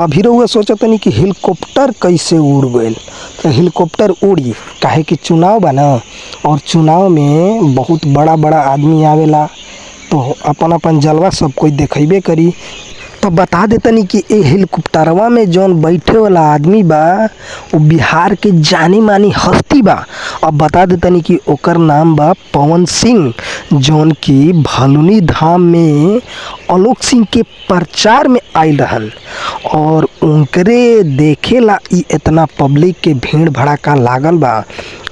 अभी रउआ सोचतनी कि हेलीकॉप्टर कइसे उड़ गइल। तो हेलीकॉप्टर उड़ी काहे कि चुनाव बा न, और चुनाव में बहुत बड़ा बड़ा आदमी आवेला तो अपन अपन जलवा सब कोई देखइबे करी। तो बता देतनी कि ए हेलीकॉप्टरवा में जौन बैठे वाला आदमी बा वो बिहार के जानी मानी हस्ती बा। अब बता देतनी कि ओकर नाम बा पवन सिंह, जौन की भलुनी धाम में आलोक सिंह के प्रचार में आइल रहन। और उनकरे देखेला इ एतना पब्लिक के भीड़ भड़ाका लागल बा।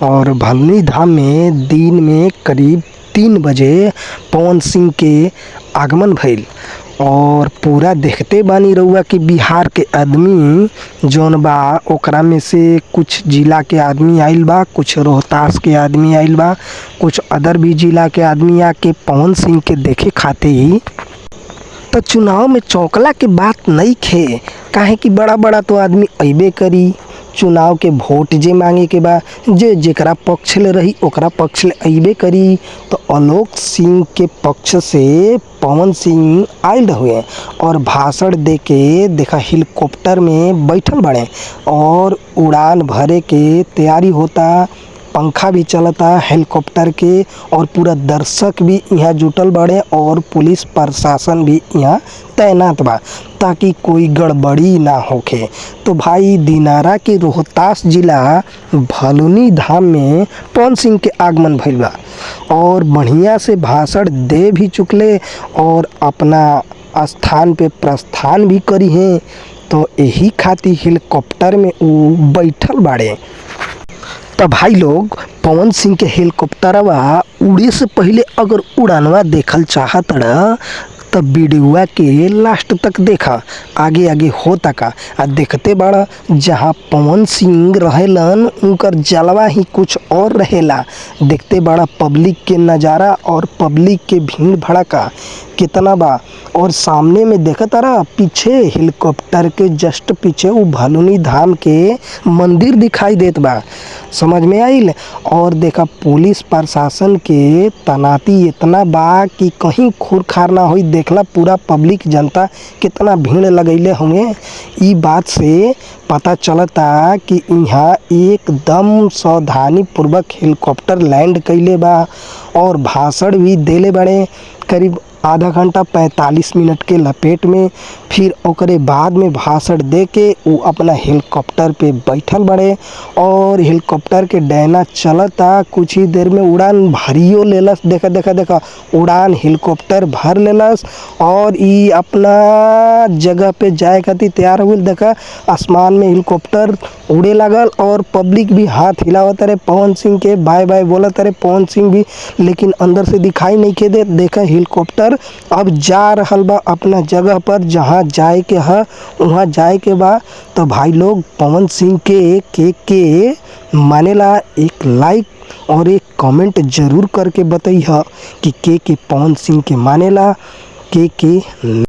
और भलुनी धाम में दिन में करीब 3 बजे पवन सिंह के आगमन भइल। और पूरा देखते बानी रउआ कि बिहार के आदमी जौन बा ओकरा में से कुछ जिला के आदमी आइल बा, कुछ रोहतास के आदमी आइल बा, कुछ अदर भी जिला के आदमी आके पवन सिंह के देखे खातिर। तो चुनाव में चौंकला के बात नइखे, काहे कि बड़ा बड़ा तो आदमी अइबे करी। चुनाव के वोट जे मांगे के बा, जेकरा पक्ष ले रही ओकरा पक्ष ले अइबे करी। तो आलोक सिंह के पक्ष से पवन सिंह आइल हुए और भाषण देके देखा हेलीकॉप्टर में बैठल बाड़े और उड़ान भरे के तैयारी होता। पंखा भी चलता हेलीकॉप्टर के, और पूरा दर्शक भी यहाँ जुटल बाड़े और पुलिस प्रशासन भी यहाँ तैनात बा ताकि कोई गड़बड़ी ना होखे। तो भाई दिनारा के रोहतास जिला भलुनी धाम में पवन सिंह के आगमन भइल बा और बढ़िया से भाषण दे भी चुकले और अपना स्थान पे प्रस्थान भी करी हैं। तो यही खातिर हेलीकॉप्टर में वो बैठल बाड़े। तो भाई लोग पवन सिंह के हेलीकॉप्टरवा उड़े से पहले अगर उड़ानवा देखल चाहत रह तब वीडियोवा के लास्ट तक देखा, आगे आगे होता का। आ देखते बड़ा जहाँ पवन सिंह रहेलन उनकर जलवा ही कुछ और रहेला। देखते बड़ा पब्लिक के नज़ारा और पब्लिक के भीड़ भड़का कितना बा। और सामने में देखत रहा पीछे हेलीकॉप्टर के जस्ट पीछे वो भलुनी धाम के मंदिर दिखाई देत बा, समझ में आइल। और देखा पुलिस प्रशासन के तैनाती इतना बा कि कहीं खूरखार ना होई। देखला पूरा पब्लिक जनता कितना भीड़ लगैले होंगे। ई बात से पता चलता कि यहाँ एकदम सावधानी पूर्वक हेलीकॉप्टर लैंड कइले बा और भाषण भी देले बड़े करीब आधा घंटा 45 मिनट के लपेट में। फिर ओकरे बाद में भाषण दे के वो अपना हेलीकॉप्टर पे बैठल बड़े और हेलीकॉप्टर के डैना चलता। कुछ ही देर में उड़ान भरियो लेलस। देखा देखा देखा उड़ान हेलीकॉप्टर भर लेलस और ई अपना जगह पे जाए खातिर तैयार हो गइल। देखा आसमान में हेलीकॉप्टर उड़े लागल और पब्लिक भी हाथ हिलावत रहे पवन सिंह के बाय बाय बोलत रहे पवन सिंह भी, लेकिन अंदर से दिखाई नहीं के दे। देखा हेलीकॉप्टर अब जा रहल बा अपना जगह पर जहाँ जाए के है वहाँ जाए के बा। तो भाई लोग पवन सिंह के मानेला एक लाइक और एक कमेंट जरूर करके बताइए कि के पवन सिंह के मानेला के